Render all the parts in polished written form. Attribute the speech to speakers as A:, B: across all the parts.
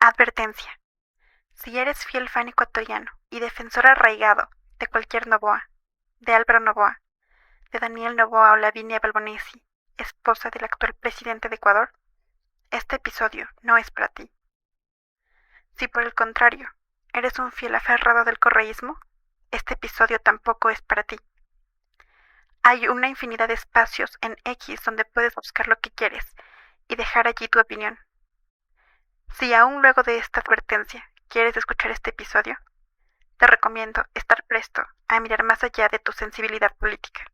A: Advertencia. Si eres fiel fan ecuatoriano y defensor arraigado de cualquier Noboa, de Álvaro Noboa, de Daniel Noboa o Lavinia Balbonesi, esposa del actual presidente de Ecuador, este episodio no es para ti. Si por el contrario, eres un fiel aferrado del correísmo, este episodio tampoco es para ti. Hay una infinidad de espacios en X donde puedes buscar lo que quieres y dejar allí tu opinión. Si aún luego de esta advertencia quieres escuchar este episodio, te recomiendo estar presto a mirar más allá de tu sensibilidad política.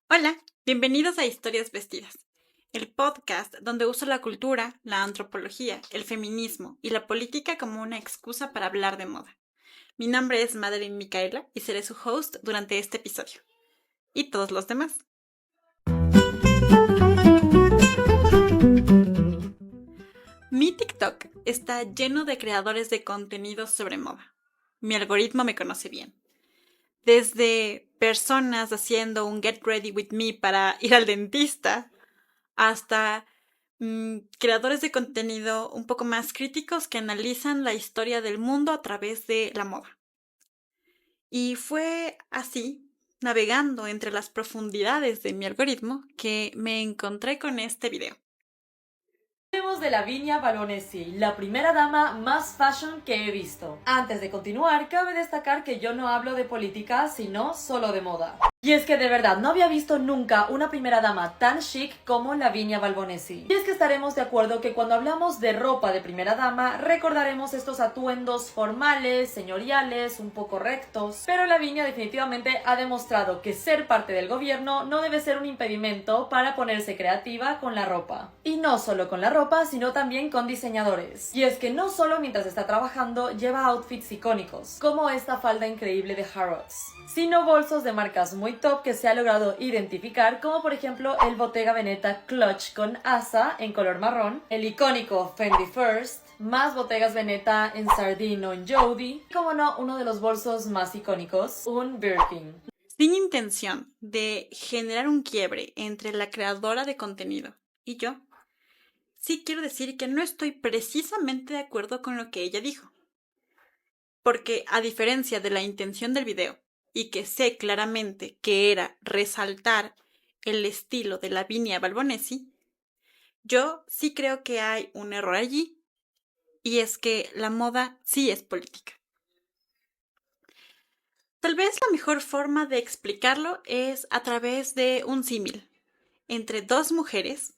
B: Hola, bienvenidos a Historias Vestidas, el podcast donde uso la cultura, la antropología, el feminismo y la política como una excusa para hablar de moda. Mi nombre es Madeline Micaela y seré su host durante este episodio. Y todos los demás. Mi TikTok está lleno de creadores de contenidos sobre moda. Mi algoritmo me conoce bien. Desde personas haciendo un Get Ready With Me para ir al dentista, hasta creadores de contenido un poco más críticos que analizan la historia del mundo a través de la moda. Y fue así, navegando entre las profundidades de mi algoritmo, que me encontré con este video.
C: Hablemos de Lavinia Balbonesi, la primera dama más fashion que he visto. Antes de continuar, cabe destacar que yo no hablo de política, sino solo de moda. Y es que de verdad no había visto nunca una primera dama tan chic como Lavinia Balbonesi. Y es que estaremos de acuerdo que cuando hablamos de ropa de primera dama, recordaremos estos atuendos formales, señoriales, un poco rectos. Pero Lavinia definitivamente ha demostrado que ser parte del gobierno no debe ser un impedimento para ponerse creativa con la ropa. Y no solo con la ropa, sino también con diseñadores. Y es que no solo mientras está trabajando lleva outfits icónicos, como esta falda increíble de Harrods, sino bolsos de marcas muy top que se ha logrado identificar, como por ejemplo el Bottega Veneta Clutch con asa en color marrón, el icónico Fendi First, más Bottegas Veneta en sardine o en Jody, y como no, uno de los bolsos más icónicos, un Birkin.
B: Sin intención de generar un quiebre entre la creadora de contenido y yo, sí quiero decir que no estoy precisamente de acuerdo con lo que ella dijo. Porque a diferencia de la intención del video, y que sé claramente que era resaltar el estilo de Lavinia Balbonesi, yo sí creo que hay un error allí, y es que la moda sí es política. Tal vez la mejor forma de explicarlo es a través de un símil entre dos mujeres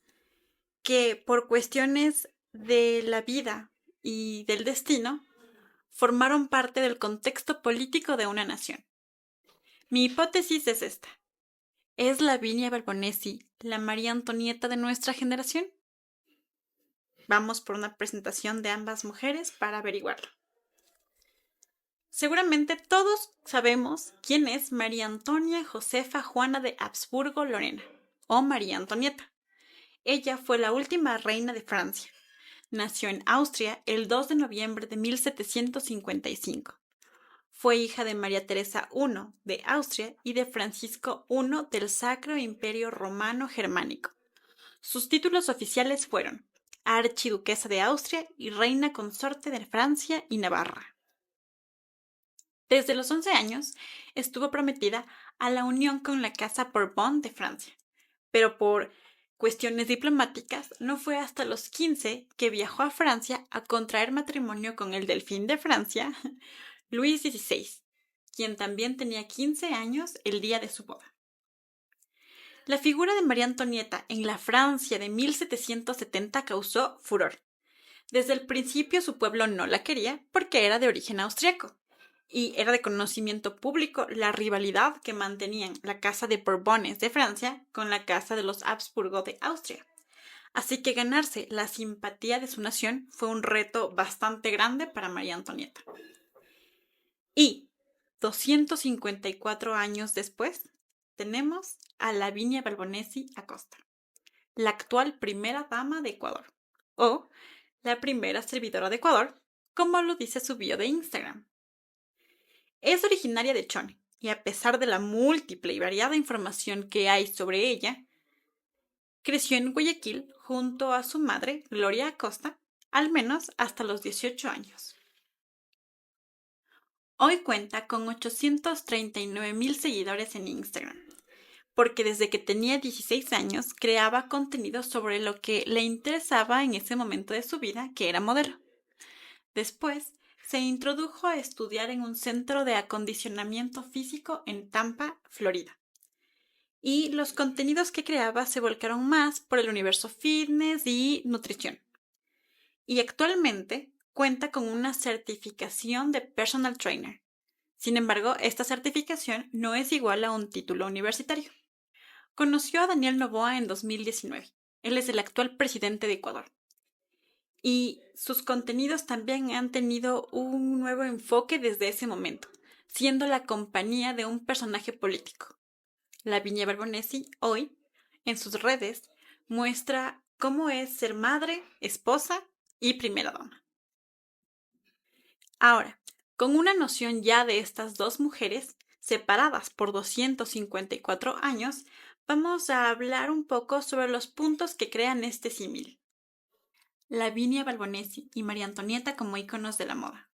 B: que por cuestiones de la vida y del destino formaron parte del contexto político de una nación. Mi hipótesis es esta. ¿Es Lavinia Balbonesi la María Antonieta de nuestra generación? Vamos por una presentación de ambas mujeres para averiguarlo. Seguramente todos sabemos quién es María Antonia Josefa Juana de Habsburgo-Lorena, o María Antonieta. Ella fue la última reina de Francia. Nació en Austria el 2 de noviembre de 1755. Fue hija de María Teresa I de Austria y de Francisco I del Sacro Imperio Romano Germánico. Sus títulos oficiales fueron Archiduquesa de Austria y Reina Consorte de Francia y Navarra. Desde los 11 años estuvo prometida a la unión con la Casa Borbón de Francia, pero por cuestiones diplomáticas no fue hasta los 15 que viajó a Francia a contraer matrimonio con el delfín de Francia, Luis XVI, quien también tenía 15 años el día de su boda. La figura de María Antonieta en la Francia de 1770 causó furor. Desde el principio su pueblo no la quería porque era de origen austriaco, y era de conocimiento público la rivalidad que mantenían la Casa de Borbones de Francia con la Casa de los Habsburgo de Austria. Así que ganarse la simpatía de su nación fue un reto bastante grande para María Antonieta. Y 254 años después, tenemos a Lavinia Balbonesi Acosta, la actual primera dama de Ecuador, o la primera servidora de Ecuador, como lo dice su bio de Instagram. Es originaria de Chone, y a pesar de la múltiple y variada información que hay sobre ella, creció en Guayaquil junto a su madre, Gloria Acosta, al menos hasta los 18 años. Hoy cuenta con 839,000 seguidores en Instagram, porque desde que tenía 16 años creaba contenido sobre lo que le interesaba en ese momento de su vida, que era modelo. Después, se introdujo a estudiar en un centro de acondicionamiento físico en Tampa, Florida. Y los contenidos que creaba se volcaron más por el universo fitness y nutrición. Y actualmente cuenta con una certificación de personal trainer. Sin embargo, esta certificación no es igual a un título universitario. Conoció a Daniel Noboa en 2019. Él es el actual presidente de Ecuador. Y sus contenidos también han tenido un nuevo enfoque desde ese momento, siendo la compañía de un personaje político. Lavinia Barbonesi hoy, en sus redes, muestra cómo es ser madre, esposa y primera dama. Ahora, con una noción ya de estas dos mujeres, separadas por 254 años, vamos a hablar un poco sobre los puntos que crean este símil. Lavinia Barbonesi y María Antonieta como íconos de la moda.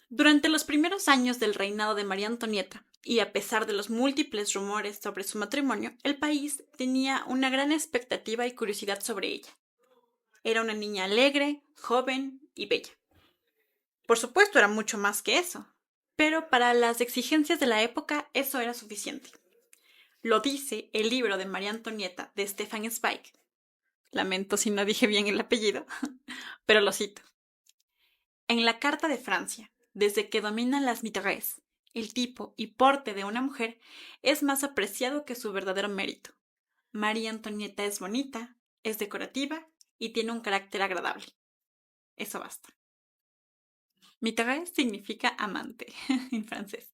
B: Durante los primeros años del reinado de María Antonieta, y a pesar de los múltiples rumores sobre su matrimonio, el país tenía una gran expectativa y curiosidad sobre ella. Era una niña alegre, joven y bella. Por supuesto, era mucho más que eso, pero para las exigencias de la época eso era suficiente. Lo dice el libro de María Antonieta de Stefan Zweig. Lamento si no dije bien el apellido, pero lo cito. En la Carta de Francia, desde que dominan las mitrailles, el tipo y porte de una mujer es más apreciado que su verdadero mérito. María Antonieta es bonita, es decorativa y tiene un carácter agradable. Eso basta. Mitraille significa amante en francés.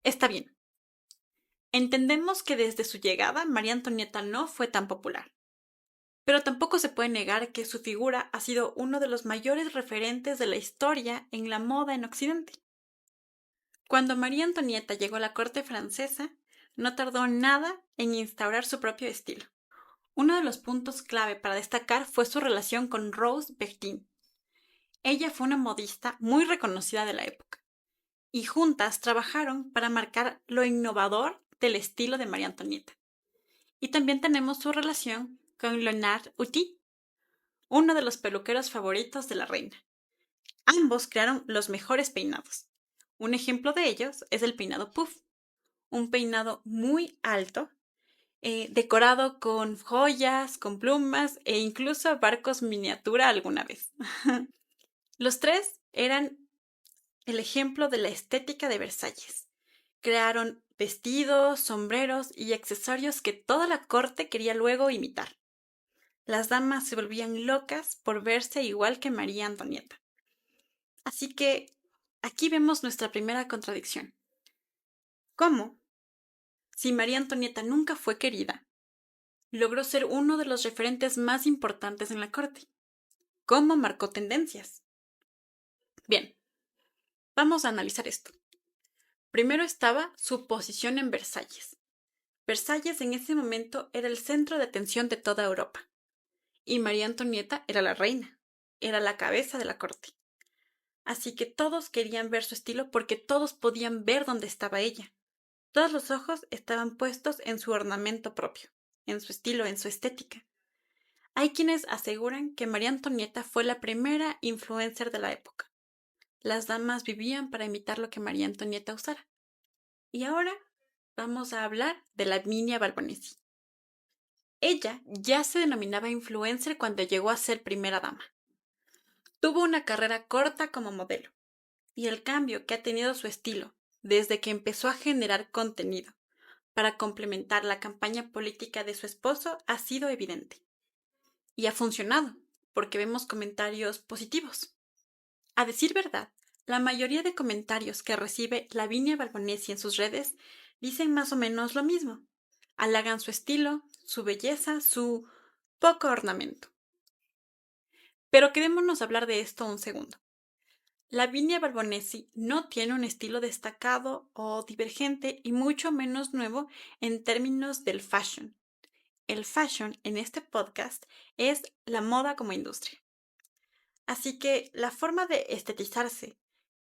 B: Está bien. Entendemos que desde su llegada María Antonieta no fue tan popular. Pero tampoco se puede negar que su figura ha sido uno de los mayores referentes de la historia en la moda en Occidente. Cuando María Antonieta llegó a la corte francesa, no tardó nada en instaurar su propio estilo. Uno de los puntos clave para destacar fue su relación con Rose Bertin. Ella fue una modista muy reconocida de la época, y juntas trabajaron para marcar lo innovador del estilo de María Antonieta. Y también tenemos su relación con Leonard Houty, uno de los peluqueros favoritos de la reina. Ambos crearon los mejores peinados. Un ejemplo de ellos es el peinado puff, un peinado muy alto, decorado con joyas, con plumas e incluso barcos miniatura alguna vez. Los tres eran el ejemplo de la estética de Versalles. Crearon vestidos, sombreros y accesorios que toda la corte quería luego imitar. Las damas se volvían locas por verse igual que María Antonieta. Así que aquí vemos nuestra primera contradicción. ¿Cómo? Si María Antonieta nunca fue querida, logró ser uno de los referentes más importantes en la corte. ¿Cómo marcó tendencias? Bien, vamos a analizar esto. Primero estaba su posición en Versalles. Versalles en ese momento era el centro de atención de toda Europa. Y María Antonieta era la reina, era la cabeza de la corte. Así que todos querían ver su estilo porque todos podían ver dónde estaba ella. Todos los ojos estaban puestos en su ornamento propio, en su estilo, en su estética. Hay quienes aseguran que María Antonieta fue la primera influencer de la época. Las damas vivían para imitar lo que María Antonieta usara. Y ahora vamos a hablar de Lavinia Barbonesi. Ella ya se denominaba influencer cuando llegó a ser primera dama. Tuvo una carrera corta como modelo, y el cambio que ha tenido su estilo desde que empezó a generar contenido para complementar la campaña política de su esposo ha sido evidente. Y ha funcionado, porque vemos comentarios positivos. A decir verdad, la mayoría de comentarios que recibe Lavinia Barbonesi en sus redes dicen más o menos lo mismo. Halagan su estilo, su belleza, su poco ornamento. Pero quedémonos hablar de esto un segundo. Lavinia Barbonesi no tiene un estilo destacado o divergente y mucho menos nuevo en términos del fashion. el fashion en este podcast es la moda como industria. Así que la forma de estetizarse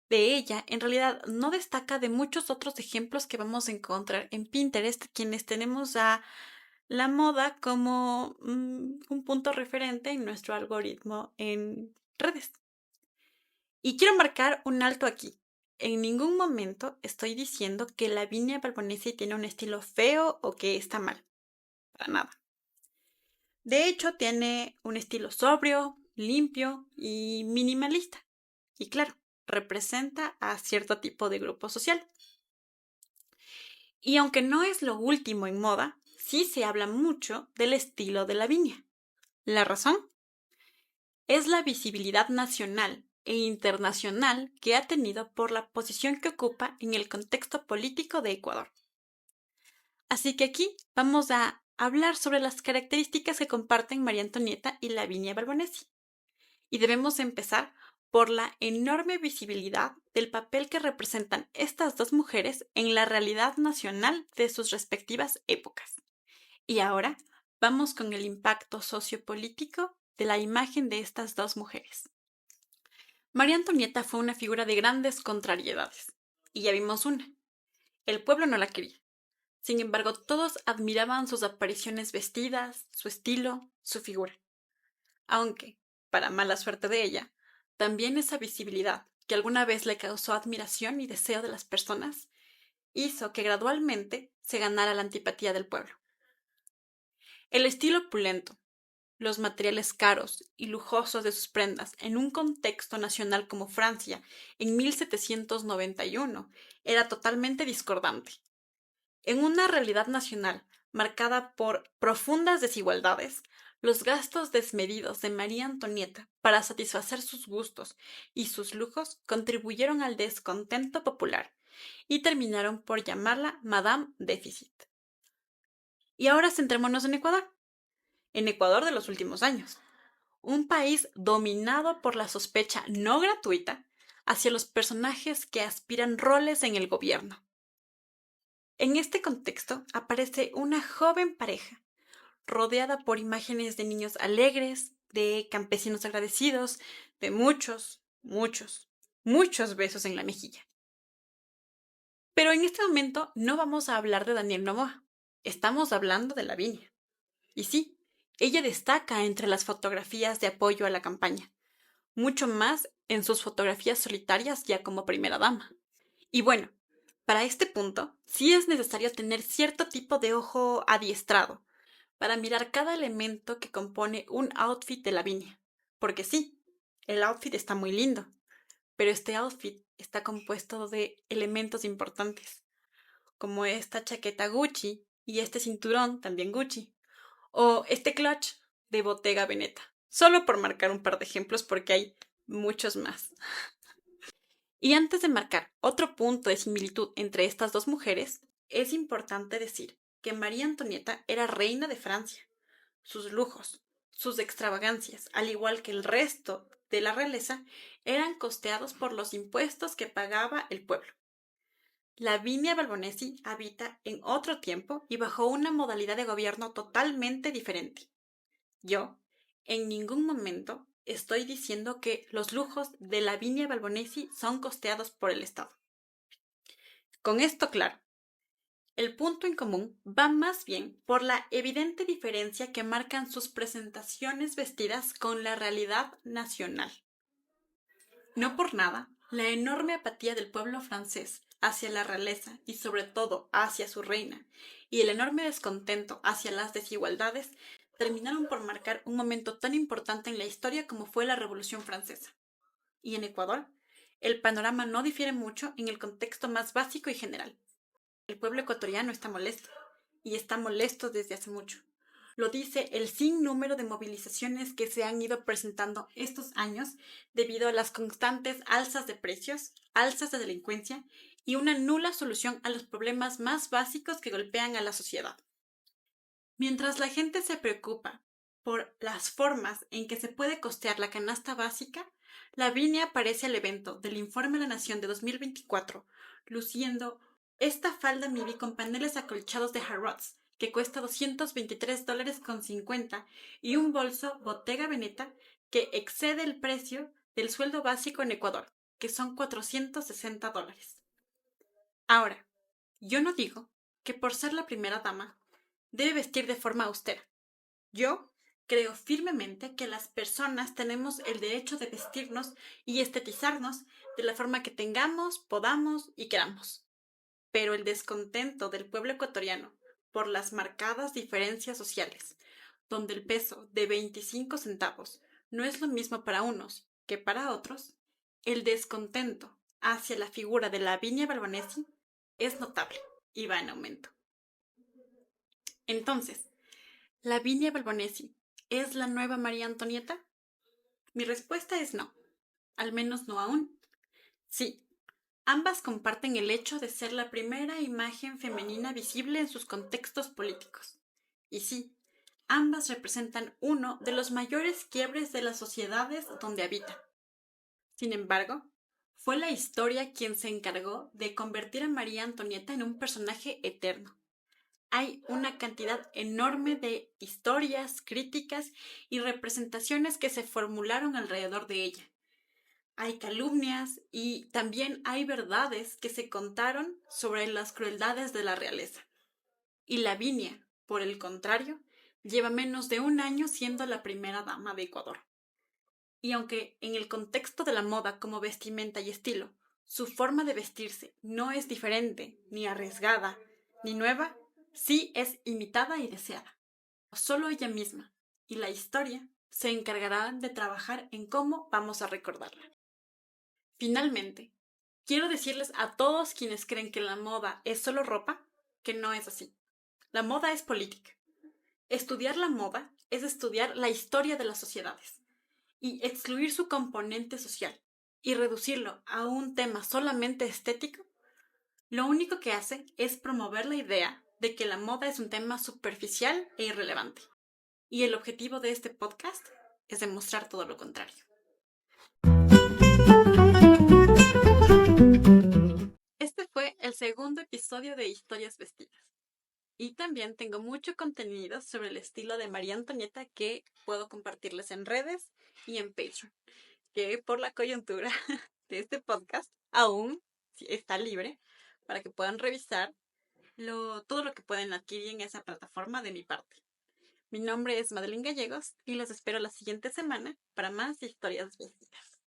B: de ella en realidad no destaca de muchos otros ejemplos que vamos a encontrar en Pinterest, quienes tenemos a la moda como un punto referente en nuestro algoritmo en redes. Y quiero marcar un alto aquí. En ningún momento estoy diciendo que Lavinia Balbonesi tiene un estilo feo o que está mal. Para nada. De hecho, tiene un estilo sobrio, limpio y minimalista. Y claro, representa a cierto tipo de grupo social. Y aunque no es lo último en moda, sí se habla mucho del estilo de Lavinia. ¿La razón? Es la visibilidad nacional e internacional que ha tenido por la posición que ocupa en el contexto político de Ecuador. Así que aquí vamos a hablar sobre las características que comparten María Antonieta y Lavinia Balbonesi. Y debemos empezar por la enorme visibilidad del papel que representan estas dos mujeres en la realidad nacional de sus respectivas épocas. Y ahora vamos con el impacto sociopolítico de la imagen de estas dos mujeres. María Antonieta fue una figura de grandes contrariedades, y ya vimos una. El pueblo no la quería. Sin embargo, todos admiraban sus apariciones vestidas, su estilo, su figura. Aunque, para mala suerte de ella, también esa visibilidad, que alguna vez le causó admiración y deseo de las personas, hizo que gradualmente se ganara la antipatía del pueblo. El estilo opulento, los materiales caros y lujosos de sus prendas en un contexto nacional como Francia en 1791 era totalmente discordante. En una realidad nacional marcada por profundas desigualdades, los gastos desmedidos de María Antonieta para satisfacer sus gustos y sus lujos contribuyeron al descontento popular y terminaron por llamarla Madame Déficit. Y ahora centrémonos en Ecuador de los últimos años, un país dominado por la sospecha no gratuita hacia los personajes que aspiran roles en el gobierno. En este contexto aparece una joven pareja, rodeada por imágenes de niños alegres, de campesinos agradecidos, de muchos besos en la mejilla. Pero en este momento no vamos a hablar de Daniel Noboa, estamos hablando de Lavinia. Y sí, ella destaca entre las fotografías de apoyo a la campaña, mucho más en sus fotografías solitarias ya como primera dama. Y bueno, para este punto, sí es necesario tener cierto tipo de ojo adiestrado para mirar cada elemento que compone un outfit de Lavinia. Porque sí, el outfit está muy lindo, pero este outfit está compuesto de elementos importantes, como esta chaqueta Gucci y este cinturón también Gucci, o este clutch de Bottega Veneta, solo por marcar un par de ejemplos porque hay muchos más. Y antes de marcar otro punto de similitud entre estas dos mujeres, es importante decir que María Antonieta era reina de Francia. Sus lujos, sus extravagancias, al igual que el resto de la realeza, eran costeados por los impuestos que pagaba el pueblo. Lavinia Balbonesi habita en otro tiempo y bajo una modalidad de gobierno totalmente diferente. Yo, en ningún momento, estoy diciendo que los lujos de Lavinia Balbonesi son costeados por el Estado. Con esto claro, el punto en común va más bien por la evidente diferencia que marcan sus presentaciones vestidas con la realidad nacional. No por nada, la enorme apatía del pueblo francés hacia la realeza y sobre todo hacia su reina, y el enorme descontento hacia las desigualdades terminaron por marcar un momento tan importante en la historia como fue la Revolución Francesa. Y en Ecuador, el panorama no difiere mucho en el contexto más básico y general. El pueblo ecuatoriano está molesto, y está molesto desde hace mucho. Lo dice el sinnúmero de movilizaciones que se han ido presentando estos años debido a las constantes alzas de precios, alzas de delincuencia y una nula solución a los problemas más básicos que golpean a la sociedad. Mientras la gente se preocupa por las formas en que se puede costear la canasta básica, Lavinia aparece al evento del Informe de la Nación de 2024, luciendo esta falda midi con paneles acolchados de Harrods, que cuesta $223.50 y un bolso Bottega Veneta que excede el precio del sueldo básico en Ecuador, que son $460. Ahora, yo no digo que por ser la primera dama debe vestir de forma austera. Yo creo firmemente que las personas tenemos el derecho de vestirnos y estetizarnos de la forma que tengamos, podamos y queramos. Pero el descontento del pueblo ecuatoriano por las marcadas diferencias sociales, donde el peso de 25 centavos no es lo mismo para unos que para otros, el descontento hacia la figura de Lavinia Balbonesi es notable y va en aumento. Entonces, ¿Lavinia Balbonesi es la nueva María Antonieta? Mi respuesta es no, al menos no aún. Sí, ambas comparten el hecho de ser la primera imagen femenina visible en sus contextos políticos. Y sí, ambas representan uno de los mayores quiebres de las sociedades donde habitan. Sin embargo, fue la historia quien se encargó de convertir a María Antonieta en un personaje eterno. Hay una cantidad enorme de historias, críticas y representaciones que se formularon alrededor de ella. Hay calumnias y también hay verdades que se contaron sobre las crueldades de la realeza. Y Lavinia, por el contrario, lleva menos de un año siendo la primera dama de Ecuador. Y aunque en el contexto de la moda como vestimenta y estilo, su forma de vestirse no es diferente, ni arriesgada, ni nueva, sí es imitada y deseada. Solo ella misma y la historia se encargarán de trabajar en cómo vamos a recordarla. Finalmente, quiero decirles a todos quienes creen que la moda es solo ropa, que no es así. La moda es política. Estudiar la moda es estudiar la historia de las sociedades y excluir su componente social y reducirlo a un tema solamente estético, lo único que hace es promover la idea de que la moda es un tema superficial e irrelevante. Y el objetivo de este podcast es demostrar todo lo contrario. Este fue el segundo episodio de Historias Vestidas. Y también tengo mucho contenido sobre el estilo de María Antonieta que puedo compartirles en redes y en Patreon, que por la coyuntura de este podcast aún está libre para que puedan revisar todo lo que pueden adquirir en esa plataforma de mi parte. Mi nombre es Madeline Gallegos y los espero la siguiente semana para más historias vestidas.